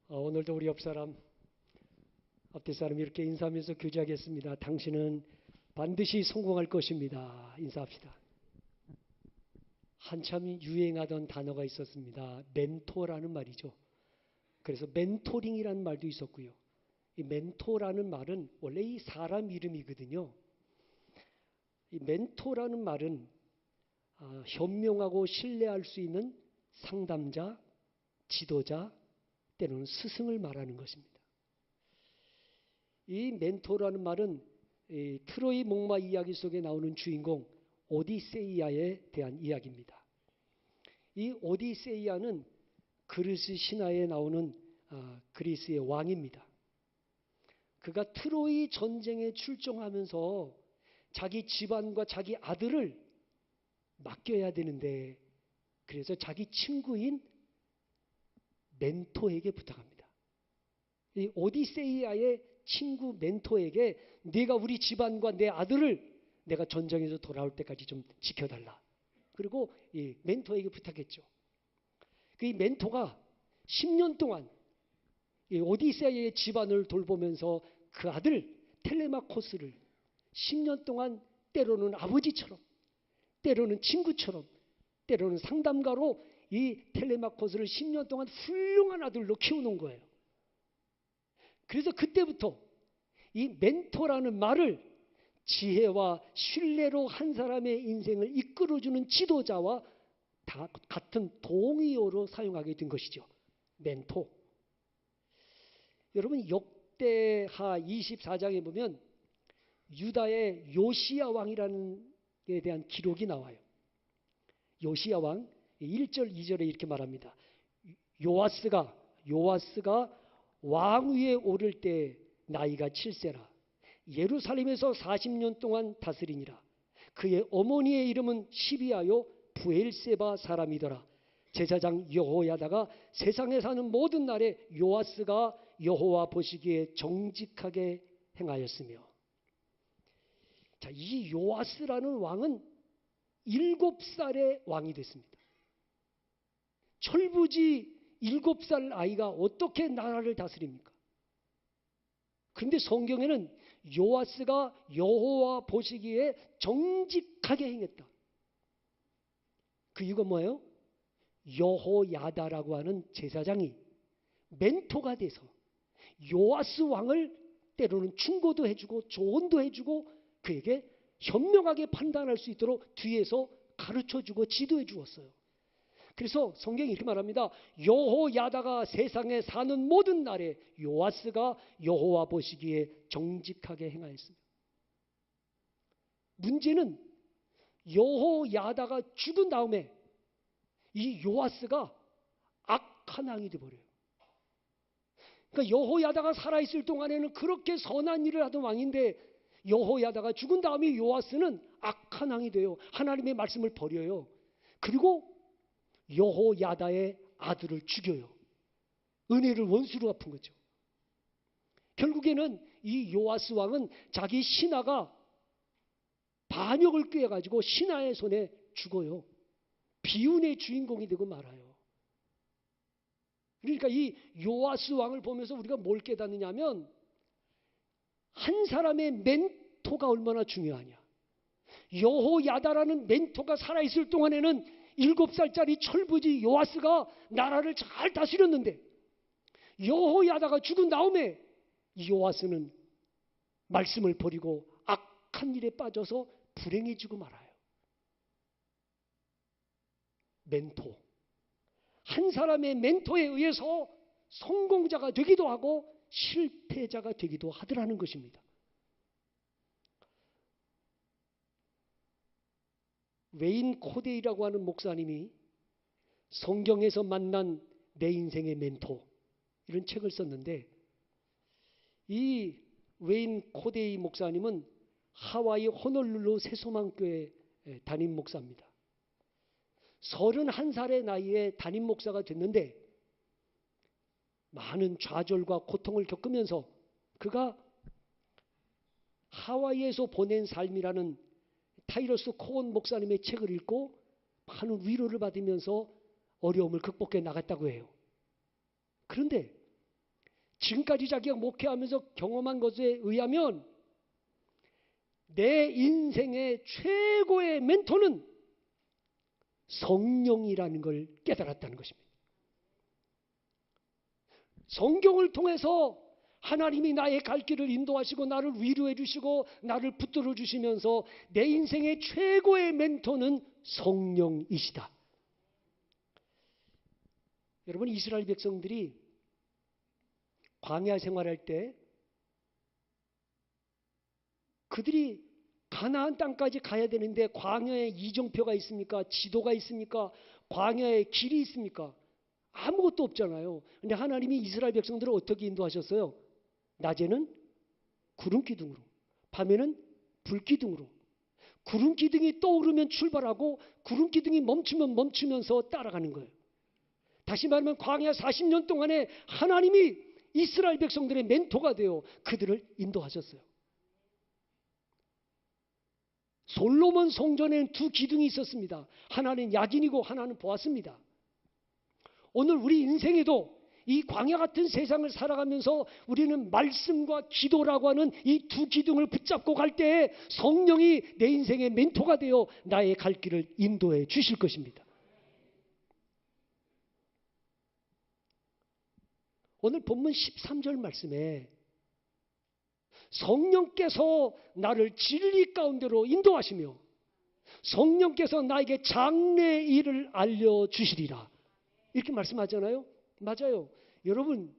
오늘도 우리 앞뒤 사람 이렇게 인사하면서 교제하겠습니다. 당신은 반드시 성공할 것입니다. 인사합시다. 한참 유행하던 단어가 있었습니다. 멘토라는 말이죠. 그래서 멘토링이라는 말도 있었고요. 이 멘토라는 말은 원래 이 사람 이름이거든요. 이 멘토라는 말은 현명하고 신뢰할 수 있는 상담자, 지도자, 때로는 스승을 말하는 것입니다. 이 멘토라는 말은 트로이 목마 이야기 속에 나오는 주인공 오디세이아에 대한 이야기입니다. 이 오디세이아는 그리스 신화에 나오는 그리스의 왕입니다. 그가 트로이 전쟁에 출정하면서 자기 집안과 자기 아들을 맡겨야 되는데, 그래서 자기 친구인 멘토에게 부탁합니다. 이 오디세이아의 친구 멘토에게 네가 우리 집안과 내 아들을 내가 전쟁에서 돌아올 때까지 좀 지켜달라. 그리고 이 멘토에게 부탁했죠. 그 멘토가 10년 동안 이 오디세이아의 집안을 돌보면서 그 아들 텔레마코스를 10년 동안 때로는 아버지처럼, 때로는 친구처럼, 때로는 상담가로 이 텔레마코스를 10년 동안 훌륭한 아들로 키우는 거예요. 그래서 그때부터 이 멘토라는 말을 지혜와 신뢰로 한 사람의 인생을 이끌어주는 지도자와 다 같은 동의어로 사용하게 된 것이죠. 멘토. 여러분 역대하 24장에 보면 유다의 요시야 왕이라는 에 대한 기록이 나와요. 요시야 왕 1절 2절에 이렇게 말합니다. 요아스가 왕위에 오를 때 나이가 7세라. 예루살렘에서 40년 동안 다스리니라. 그의 어머니의 이름은 시비아요 부엘세바 사람이더라. 제사장 여호야다가 세상에 사는 모든 날에 요아스가 여호와 보시기에 정직하게 행하였으며. 자, 이 요아스라는 왕은 7살의 왕이 됐습니다. 철부지 7살 아이가 어떻게 나라를 다스립니까? 그런데 성경에는 요아스가 여호와 보시기에 정직하게 행했다. 그 이유가 뭐예요? 여호야다라고 하는 제사장이 멘토가 돼서 요아스 왕을 때로는 충고도 해주고 조언도 해주고 그에게 현명하게 판단할 수 있도록 뒤에서 가르쳐주고 지도해 주었어요. 그래서 성경이 이렇게 말합니다. 여호야다가 세상에 사는 모든 날에 요아스가 여호와 보시기에 정직하게 행하였습니다. 문제는 여호야다가 죽은 다음에 이 요아스가 악한 왕이 되어버려요. 그러니까 여호야다가 살아있을 동안에는 그렇게 선한 일을 하던 왕인데 여호야다가 죽은 다음에 요아스는 악한 왕이 돼요. 하나님의 말씀을 버려요. 그리고 여호야다의 아들을 죽여요. 은혜를 원수로 갚은 거죠. 결국에는 이 요아스 왕은 자기 신하가 반역을 꾀해가지고 신하의 손에 죽어요. 비운의 주인공이 되고 말아요. 그러니까 이 요아스 왕을 보면서 우리가 뭘 깨닫느냐면 한 사람의 멘토가 얼마나 중요하냐. 여호야다라는 멘토가 살아있을 동안에는 7살짜리 철부지 요아스가 나라를 잘 다스렸는데 여호야다가 죽은 다음에 요아스는 말씀을 버리고 악한 일에 빠져서 불행해지고 말아요. 멘토. 한 사람의 멘토에 의해서 성공자가 되기도 하고 실패자가 되기도 하더라는 것입니다. 웨인 코데이라고 하는 목사님이 성경에서 만난 내 인생의 멘토 이런 책을 썼는데, 이 웨인 코데이 목사님은 하와이 호놀룰루 새소망교회 담임 목사입니다. 31살의 나이에 담임 목사가 됐는데 많은 좌절과 고통을 겪으면서 그가 하와이에서 보낸 삶이라는 타이러스 코온 목사님의 책을 읽고 많은 위로를 받으면서 어려움을 극복해 나갔다고 해요. 그런데 지금까지 자기가 목회하면서 경험한 것에 의하면 내 인생의 최고의 멘토는 성령이라는 걸 깨달았다는 것입니다. 성경을 통해서 하나님이 나의 갈 길을 인도하시고 나를 위로해 주시고 나를 붙들어 주시면서 내 인생의 최고의 멘토는 성령이시다. 여러분, 이스라엘 백성들이 광야 생활할 때 그들이 가나안 땅까지 가야 되는데 광야에 이정표가 있습니까? 지도가 있습니까? 광야에 길이 있습니까? 아무것도 없잖아요. 근데 하나님이 이스라엘 백성들을 어떻게 인도하셨어요? 낮에는 구름 기둥으로, 밤에는 불 기둥으로. 구름 기둥이 떠오르면 출발하고 구름 기둥이 멈추면 멈추면서 따라가는 거예요. 다시 말하면 광야 40년 동안에 하나님이 이스라엘 백성들의 멘토가 되어 그들을 인도하셨어요. 솔로몬 성전에는 두 기둥이 있었습니다. 하나는 야긴이고 하나는 보았습니다. 오늘 우리 인생에도 이 광야 같은 세상을 살아가면서 우리는 말씀과 기도라고 하는 이 두 기둥을 붙잡고 갈 때 성령이 내 인생의 멘토가 되어 나의 갈 길을 인도해 주실 것입니다. 오늘 본문 13절 말씀에 성령께서 나를 진리 가운데로 인도하시며 성령께서 나에게 장래의 일을 알려주시리라. 이렇게 말씀하잖아요. 맞아요. 여러분,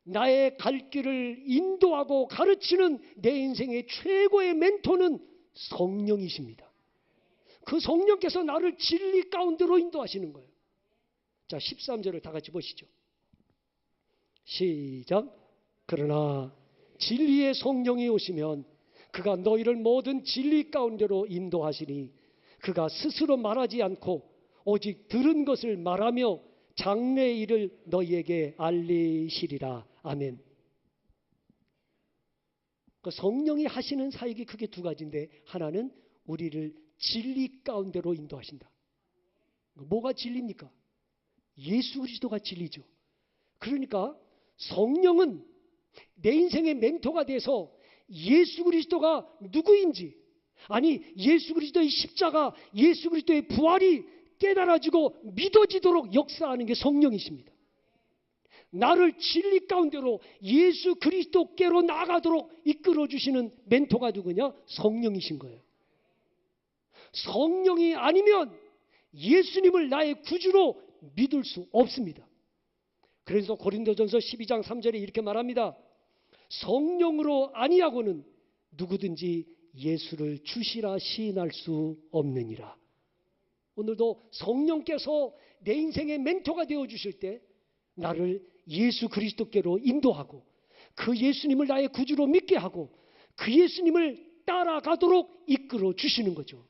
나의 갈 길을 인도하고 가르치는 내 인생의 최고의 멘토는 성령이십니다. 그 성령께서 나를 진리 가운데로 인도하시는 거예요. 자, 13절을 다 같이 보시죠. 시작. 그러나 진리의 성령이 오시면 그가 너희를 모든 진리 가운데로 인도하시니 그가 스스로 말하지 않고 오직 들은 것을 말하며 장래의 일을 너희에게 알리시리라. 아멘. 그 성령이 하시는 사역이 크게 두 가지인데 하나는 우리를 진리 가운데로 인도하신다. 뭐가 진리입니까? 예수 그리스도가 진리죠. 그러니까 성령은 내 인생의 멘토가 돼서 예수 그리스도가 누구인지, 아니 예수 그리스도의 십자가, 예수 그리스도의 부활이 깨달아지고 믿어지도록 역사하는 게 성령이십니다. 나를 진리 가운데로 예수 그리스도께로 나아가도록 이끌어주시는 멘토가 누구냐? 성령이신 거예요. 성령이 아니면 예수님을 나의 구주로 믿을 수 없습니다. 그래서 고린도전서 12장 3절에 이렇게 말합니다. 성령으로 아니하고는 누구든지 예수를 주시라 시인할 수 없느니라. 오늘도 성령께서 내 인생의 멘토가 되어주실 때 나를 예수 그리스도께로 인도하고 그 예수님을 나의 구주로 믿게 하고 그 예수님을 따라가도록 이끌어 주시는 거죠.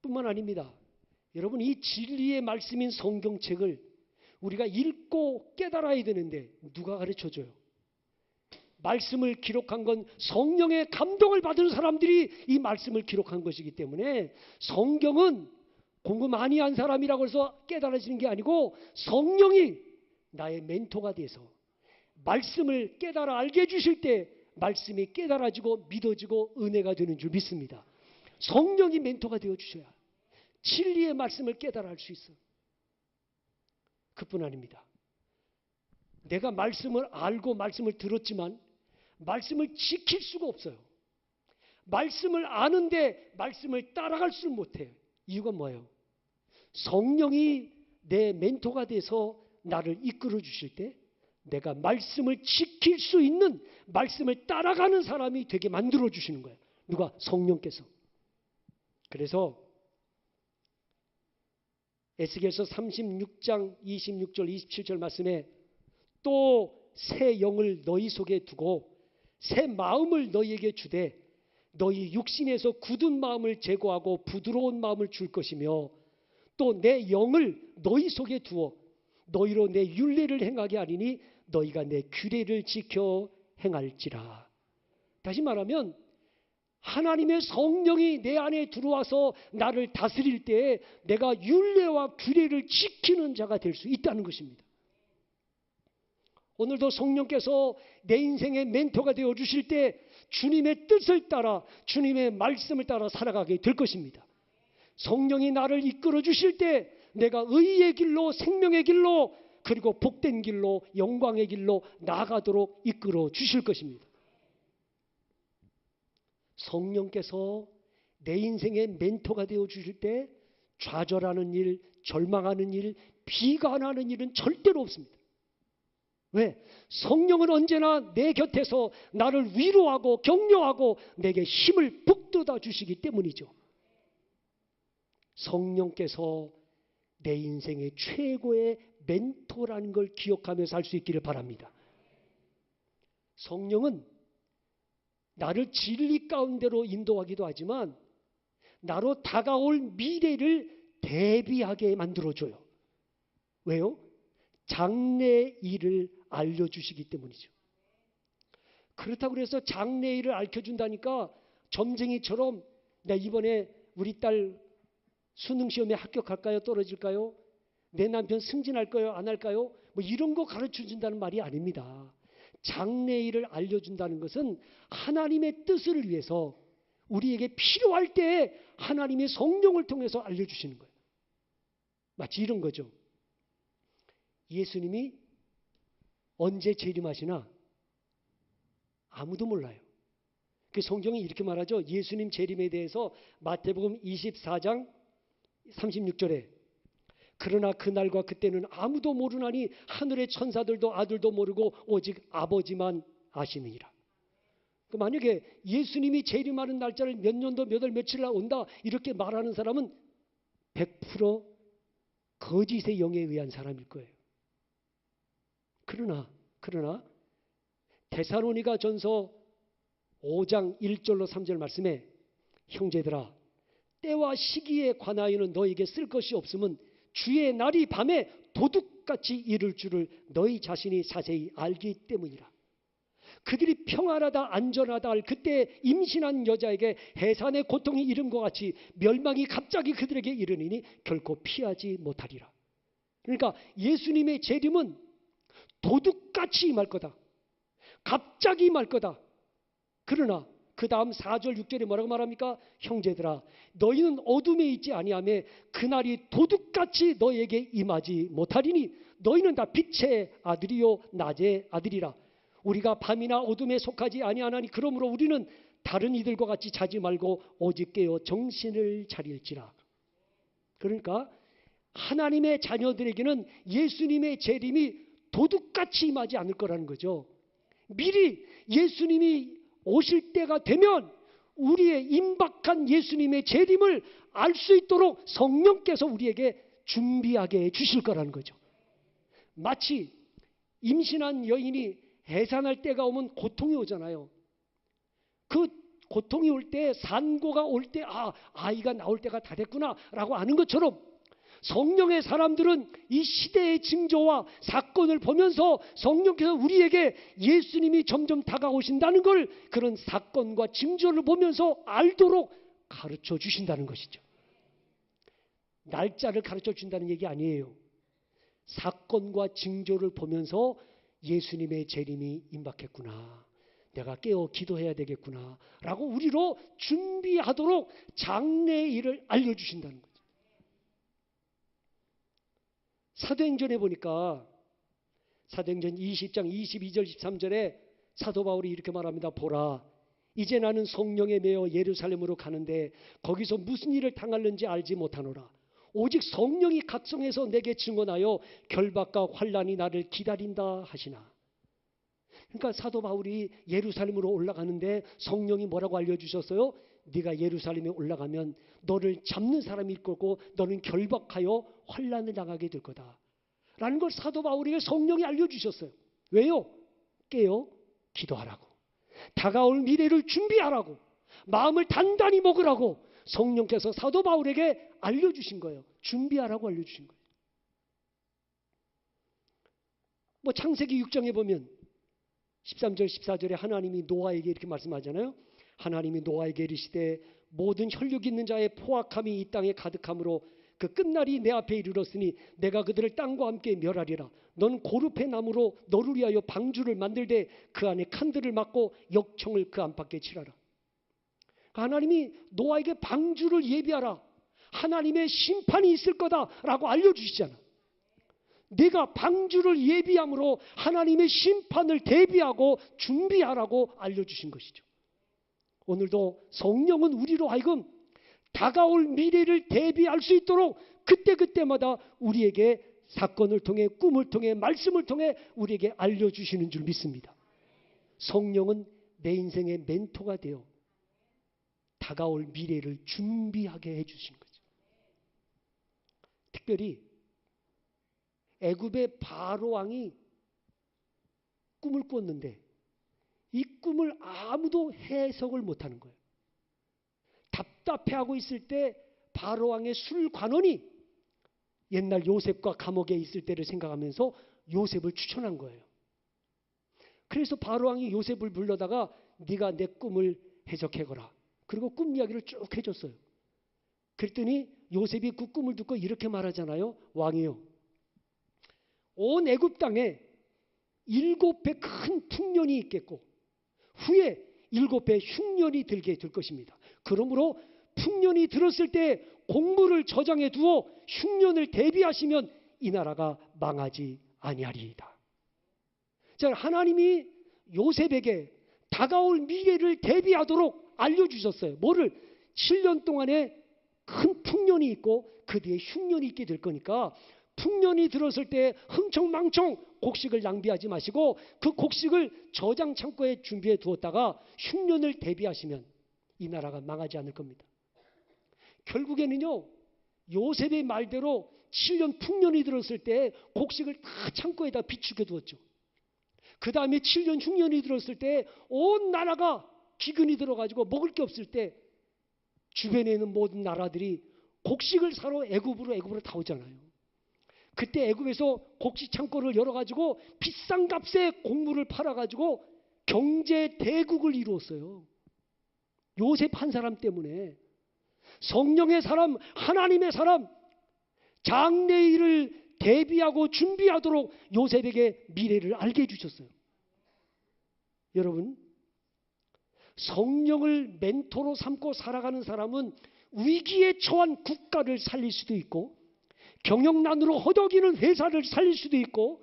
뿐만 아닙니다. 여러분, 이 진리의 말씀인 성경책을 우리가 읽고 깨달아야 되는데 누가 가르쳐줘요? 말씀을 기록한 건 성령의 감동을 받은 사람들이 이 말씀을 기록한 것이기 때문에 성경은 공부 많이 한 사람이라고 해서 깨달아지는 게 아니고 성령이 나의 멘토가 돼서 말씀을 깨달아 알게 해주실 때 말씀이 깨달아지고 믿어지고 은혜가 되는 줄 믿습니다. 성령이 멘토가 되어주셔야 진리의 말씀을 깨달아 알 수 있어요. 그뿐 아닙니다. 내가 말씀을 알고 말씀을 들었지만 말씀을 지킬 수가 없어요. 말씀을 아는데 말씀을 따라갈 수 못해요. 이유가 뭐예요? 성령이 내 멘토가 돼서 나를 이끌어 주실 때 내가 말씀을 지킬 수 있는, 말씀을 따라가는 사람이 되게 만들어 주시는 거예요. 누가? 성령께서. 그래서 에스겔서 36장 26절 27절 말씀에 또 새 영을 너희 속에 두고 새 마음을 너희에게 주되 너희 육신에서 굳은 마음을 제거하고 부드러운 마음을 줄 것이며 또 내 영을 너희 속에 두어 너희로 내 율례를 행하게 하리니 너희가 내 규례를 지켜 행할지라. 다시 말하면 하나님의 성령이 내 안에 들어와서 나를 다스릴 때 내가 율례와 규례를 지키는 자가 될 수 있다는 것입니다. 오늘도 성령께서 내 인생의 멘토가 되어 주실 때 주님의 뜻을 따라 주님의 말씀을 따라 살아가게 될 것입니다. 성령이 나를 이끌어 주실 때 내가 의의 길로, 생명의 길로, 그리고 복된 길로, 영광의 길로 나아가도록 이끌어 주실 것입니다. 성령께서 내 인생의 멘토가 되어 주실 때 좌절하는 일, 절망하는 일, 비관하는 일은 절대로 없습니다. 왜? 성령은 언제나 내 곁에서 나를 위로하고 격려하고 내게 힘을 북돋아 주시기 때문이죠. 성령께서 내 인생의 최고의 멘토라는 걸 기억하며 살 수 있기를 바랍니다. 성령은 나를 진리 가운데로 인도하기도 하지만 나로 다가올 미래를 대비하게 만들어줘요. 왜요? 장래의 일을 알려주시기 때문이죠. 그렇다고 해서 장래의 일을 알려준다니까 점쟁이처럼 나 이번에 우리 딸 수능시험에 합격할까요? 떨어질까요? 내 남편 승진할까요? 안 할까요? 뭐 이런 거 가르쳐준다는 말이 아닙니다. 장래의 일을 알려준다는 것은 하나님의 뜻을 위해서 우리에게 필요할 때 하나님의 성령을 통해서 알려주시는 거예요. 마치 이런 거죠. 예수님이 언제 재림하시나 아무도 몰라요. 그 성경이 이렇게 말하죠. 예수님 재림에 대해서 마태복음 24장 36절에 그러나 그날과 그때는 아무도 모르나니 하늘의 천사들도 아들도 모르고 오직 아버지만 아시느니라. 만약에 예수님이 재림하는 날짜를 몇 년도 몇 월 며칠 날 온다 이렇게 말하는 사람은 100% 거짓의 영에 의한 사람일 거예요. 그러나 데살로니가 전서 5장 1절로 3절 말씀에 형제들아 때와 시기에 관하여는 너에게 쓸 것이 없음은 주의 날이 밤에 도둑같이 이를 줄을 너희 자신이 자세히 알기 때문이라. 그들이 평안하다 안전하다 할 그때 임신한 여자에게 해산의 고통이 이른 것 같이 멸망이 갑자기 그들에게 이르니니 결코 피하지 못하리라. 그러니까 예수님의 재림은 도둑같이 임할 거다. 갑자기 임할 거다. 그러나 그 다음 4절 6절에 뭐라고 말합니까? 형제들아 너희는 어둠에 있지 아니하며 그날이 도둑같이 너에게 임하지 못하리니 너희는 다 빛의 아들이요 낮의 아들이라. 우리가 밤이나 어둠에 속하지 아니하나니 그러므로 우리는 다른 이들과 같이 자지 말고 오직 깨어 정신을 차릴지라. 그러니까 하나님의 자녀들에게는 예수님의 재림이 도둑같이 임하지 않을 거라는 거죠. 미리 예수님이 오실 때가 되면 우리의 임박한 예수님의 재림을 알 수 있도록 성령께서 우리에게 준비하게 해주실 거라는 거죠. 마치 임신한 여인이 해산할 때가 오면 고통이 오잖아요. 그 고통이 올 때 산고가 올 때 아이가 나올 때가 다 됐구나 라고 아는 것처럼 성령의 사람들은 이 시대의 징조와 사건을 보면서 성령께서 우리에게 예수님이 점점 다가오신다는 걸 그런 사건과 징조를 보면서 알도록 가르쳐 주신다는 것이죠. 날짜를 가르쳐 준다는 얘기 아니에요. 사건과 징조를 보면서 예수님의 재림이 임박했구나. 내가 깨어 기도해야 되겠구나 라고 우리로 준비하도록 장래의 일을 알려주신다는 거죠. 사도행전에 보니까 사도행전 20장 22절 23절에 사도 바울이 이렇게 말합니다. 보라 이제 나는 성령에 매여 예루살렘으로 가는데 거기서 무슨 일을 당할는지 알지 못하노라. 오직 성령이 각성해서 내게 증언하여 결박과 환난이 나를 기다린다 하시나. 그러니까 사도 바울이 예루살렘으로 올라가는데 성령이 뭐라고 알려주셨어요? 네가 예루살렘에 올라가면 너를 잡는 사람이 있을 거고 너는 결박하여 환난을 당하게 될 거다 라는 걸 사도 바울에게 성령이 알려주셨어요. 왜요? 깨어 기도하라고, 다가올 미래를 준비하라고, 마음을 단단히 먹으라고 성령께서 사도 바울에게 알려주신 거예요. 준비하라고 알려주신 거예요. 뭐 창세기 6장에 보면 13절 14절에 하나님이 노아에게 이렇게 말씀하잖아요. 하나님이 노아에게 이르시되 모든 혈육 있는 자의 포악함이 이 땅에 가득함으로 그 끝날이 내 앞에 이르렀으니 내가 그들을 땅과 함께 멸하리라. 너는 고르페 나무로 너를 위하여 방주를 만들되 그 안에 칸들을 막고 역청을 그 안팎에 칠하라. 하나님이 노아에게 방주를 예비하라. 하나님의 심판이 있을 거다라고 알려주시잖아. 내가 방주를 예비함으로 하나님의 심판을 대비하고 준비하라고 알려주신 것이죠. 오늘도 성령은 우리로 하여금 다가올 미래를 대비할 수 있도록 그때그때마다 우리에게 사건을 통해 꿈을 통해 말씀을 통해 우리에게 알려주시는 줄 믿습니다. 성령은 내 인생의 멘토가 되어 다가올 미래를 준비하게 해주신 거죠. 특별히 애굽의 바로 왕이 꿈을 꿨는데 이 꿈을 아무도 해석을 못하는 거예요. 답답해하고 있을 때 바로 왕의 술관원이 옛날 요셉과 감옥에 있을 때를 생각하면서 요셉을 추천한 거예요. 그래서 바로 왕이 요셉을 불러다가 네가 내 꿈을 해석해거라. 그리고 꿈 이야기를 쭉 해줬어요. 그랬더니 요셉이 그 꿈을 듣고 이렇게 말하잖아요. 왕이요, 온 애굽 땅에 7배 큰 풍년이 있겠고 후에 7배 흉년이 들게 될 것입니다. 그러므로 풍년이 들었을 때 공물을 저장해 두어 흉년을 대비하시면 이 나라가 망하지 아니하리이다. 자, 하나님이 요셉에게 다가올 미래를 대비하도록 알려주셨어요. 뭐를? 7년 동안에 큰 풍년이 있고 그 뒤에 흉년이 있게 될 거니까 풍년이 들었을 때 흥청망청 곡식을 낭비하지 마시고 그 곡식을 저장 창고에 준비해 두었다가 흉년을 대비하시면 이 나라가 망하지 않을 겁니다. 결국에는요, 요셉의 말대로 7년 풍년이 들었을 때 곡식을 다 창고에다 비축해 두었죠. 그 다음에 7년 흉년이 들었을 때 온 나라가 기근이 들어가지고 먹을 게 없을 때 주변에 있는 모든 나라들이 곡식을 사러 애굽으로 다 오잖아요. 그때 애굽에서 곡식 창고를 열어가지고 비싼 값에 곡물을 팔아가지고 경제 대국을 이루었어요. 요셉 한 사람 때문에. 성령의 사람, 하나님의 사람, 장래일을 대비하고 준비하도록 요셉에게 미래를 알게 해주셨어요. 여러분, 성령을 멘토로 삼고 살아가는 사람은 위기에 처한 국가를 살릴 수도 있고 경영난으로 허덕이는 회사를 살릴 수도 있고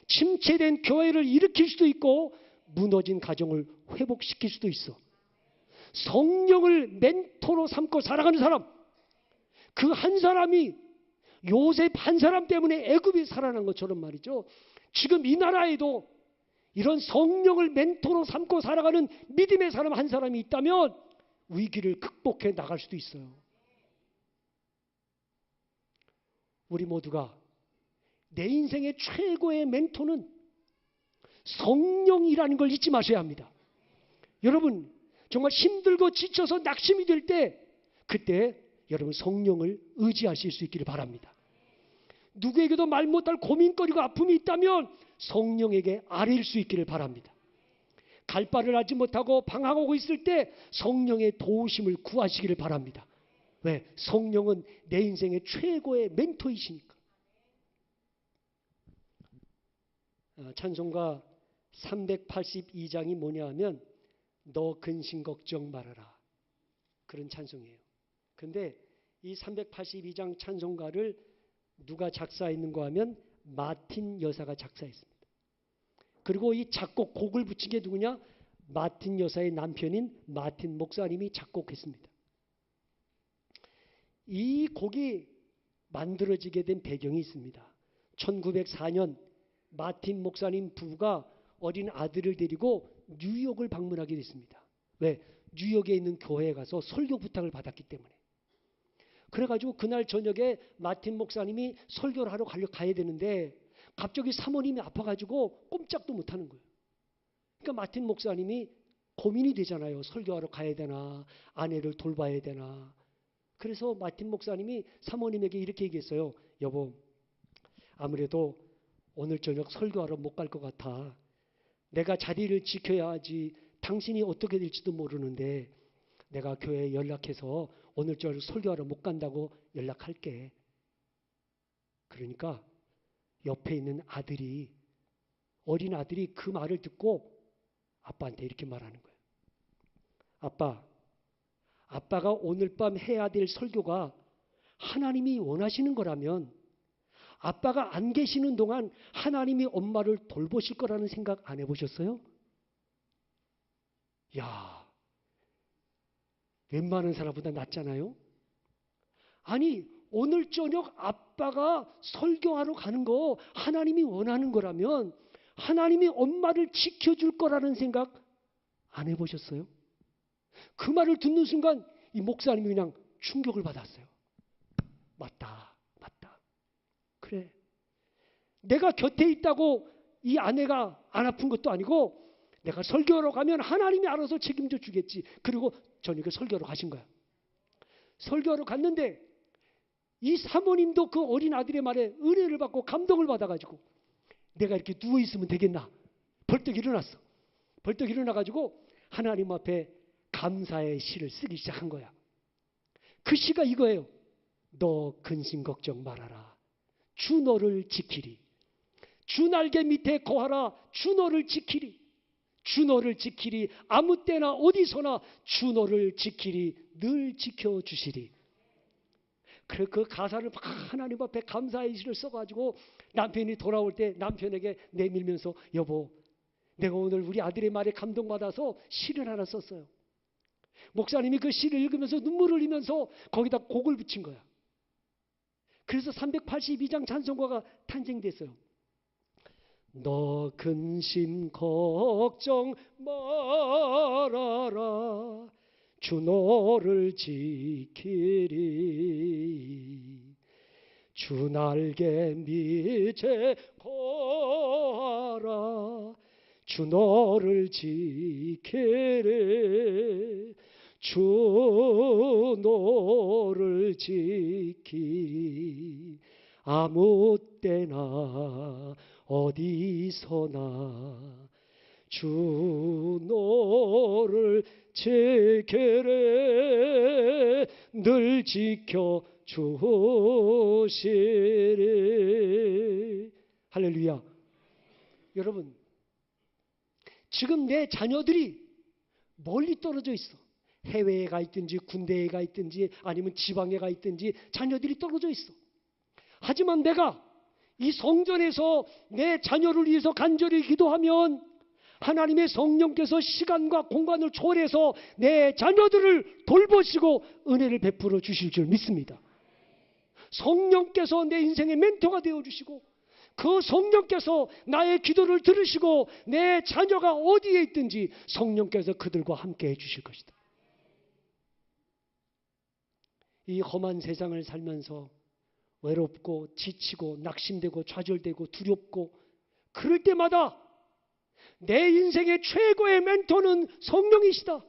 침체된 교회를 일으킬 수도 있고 무너진 가정을 회복시킬 수도 있어. 성령을 멘토로 삼고 살아가는 사람, 그 한 사람이 요셉 한 사람 때문에 애굽이 살아난 것처럼 말이죠. 지금 이 나라에도 이런 성령을 멘토로 삼고 살아가는 믿음의 사람 한 사람이 있다면 위기를 극복해 나갈 수도 있어요. 우리 모두가 내 인생의 최고의 멘토는 성령이라는 걸 잊지 마셔야 합니다. 여러분, 정말 힘들고 지쳐서 낙심이 될 때 그때 여러분 성령을 의지하실 수 있기를 바랍니다. 누구에게도 말 못할 고민거리가 아픔이 있다면 성령에게 아뢰일 수 있기를 바랍니다. 갈 바를 알지 못하고 방황하고 있을 때 성령의 도우심을 구하시기를 바랍니다. 왜? 성령은 내 인생의 최고의 멘토이시니까. 찬송가 382장이 뭐냐 하면 너 근심 걱정 말아라, 그런 찬송이에요. 그런데 이 382장 찬송가를 누가 작사했는가 하면 마틴 여사가 작사했습니다. 그리고 이 작곡 곡을 붙인 게 누구냐? 마틴 여사의 남편인 마틴 목사님이 작곡했습니다. 이 곡이 만들어지게 된 배경이 있습니다. 1904년 마틴 목사님 부부가 어린 아들을 데리고 뉴욕을 방문하게 됐습니다. 왜? 뉴욕에 있는 교회에 가서 설교 부탁을 받았기 때문에. 그래가지고 그날 저녁에 마틴 목사님이 설교를 하러 가야 되는데 갑자기 사모님이 아파가지고 꼼짝도 못하는 거예요. 그러니까 마틴 목사님이 고민이 되잖아요. 설교하러 가야 되나, 아내를 돌봐야 되나. 그래서 마틴 목사님이 사모님에게 이렇게 얘기했어요. 여보, 아무래도 오늘 저녁 설교하러 못 갈 것 같아. 내가 자리를 지켜야 하지. 당신이 어떻게 될지도 모르는데 내가 교회에 연락해서 오늘 저녁 설교하러 못 간다고 연락할게. 그러니까 옆에 있는 아들이, 어린 아들이 그 말을 듣고 아빠한테 이렇게 말하는 거예요. 아빠가 오늘 밤 해야 될 설교가 하나님이 원하시는 거라면 아빠가 안 계시는 동안 하나님이 엄마를 돌보실 거라는 생각 안 해보셨어요? 야, 웬만한 사람보다 낫잖아요? 아니, 오늘 저녁 아빠가 설교하러 가는 거 하나님이 원하는 거라면 하나님이 엄마를 지켜줄 거라는 생각 안 해보셨어요? 그 말을 듣는 순간 이 목사님이 그냥 충격을 받았어요. 맞다. 그래. 내가 곁에 있다고 이 아내가 안 아픈 것도 아니고 내가 설교하러 가면 하나님이 알아서 책임져 주겠지. 그리고 저녁에 설교하러 가신 거야. 설교하러 갔는데 이 사모님도 그 어린 아들의 말에 은혜를 받고 감동을 받아가지고 내가 이렇게 누워있으면 되겠나. 벌떡 일어났어. 벌떡 일어나가지고 하나님 앞에 감사의 시를 쓰기 시작한 거야. 그 시가 이거예요. 너 근심 걱정 말아라. 주 너를 지키리. 주 날개 밑에 거하라. 주 너를 지키리. 주 너를 지키리. 아무 때나 어디서나 주 너를 지키리. 늘 지켜주시리. 그래 그 가사를 막 하나님 앞에 감사의 시를 써가지고 남편이 돌아올 때 남편에게 내밀면서 여보, 내가 오늘 우리 아들의 말에 감동받아서 시를 하나 썼어요. 목사님이 그 시를 읽으면서 눈물을 흘리면서 거기다 곡을 붙인 거야. 그래서 382장 찬송가가 탄생됐어요. 너 근심 걱정 말아라. 주 너를 지키리. 주 날개 밑에 거하라. 주 너를 지키리. 주 너를 지키리. 아무 때나 어디서나 주 너를 지키리. 늘 지켜주시리. 할렐루야. 여러분, 지금 내 자녀들이 멀리 떨어져 있어. 해외에 가 있든지 군대에 가 있든지 아니면 지방에 가 있든지 자녀들이 떨어져 있어. 하지만 내가 이 성전에서 내 자녀를 위해서 간절히 기도하면 하나님의 성령께서 시간과 공간을 초월해서 내 자녀들을 돌보시고 은혜를 베풀어 주실 줄 믿습니다. 성령께서 내 인생의 멘토가 되어주시고 그 성령께서 나의 기도를 들으시고 내 자녀가 어디에 있든지 성령께서 그들과 함께 해주실 것이다. 이 험한 세상을 살면서 외롭고 지치고 낙심되고 좌절되고 두렵고 그럴 때마다 내 인생의 최고의 멘토는 성령이시다.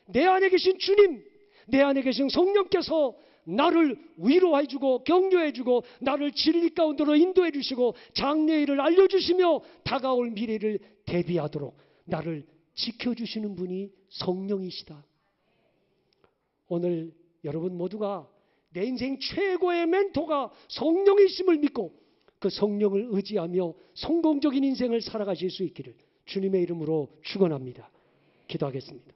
내 안에 계신 주님, 내 안에 계신 성령께서 나를 위로해주고 격려해주고 나를 진리 가운데로 인도해주시고 장래일을 알려주시며 다가올 미래를 대비하도록 나를 지켜주시는 분이 성령이시다. 오늘 여러분 모두가 내 인생 최고의 멘토가 성령이심을 믿고 그 성령을 의지하며 성공적인 인생을 살아가실 수 있기를 주님의 이름으로 축원합니다. 기도하겠습니다.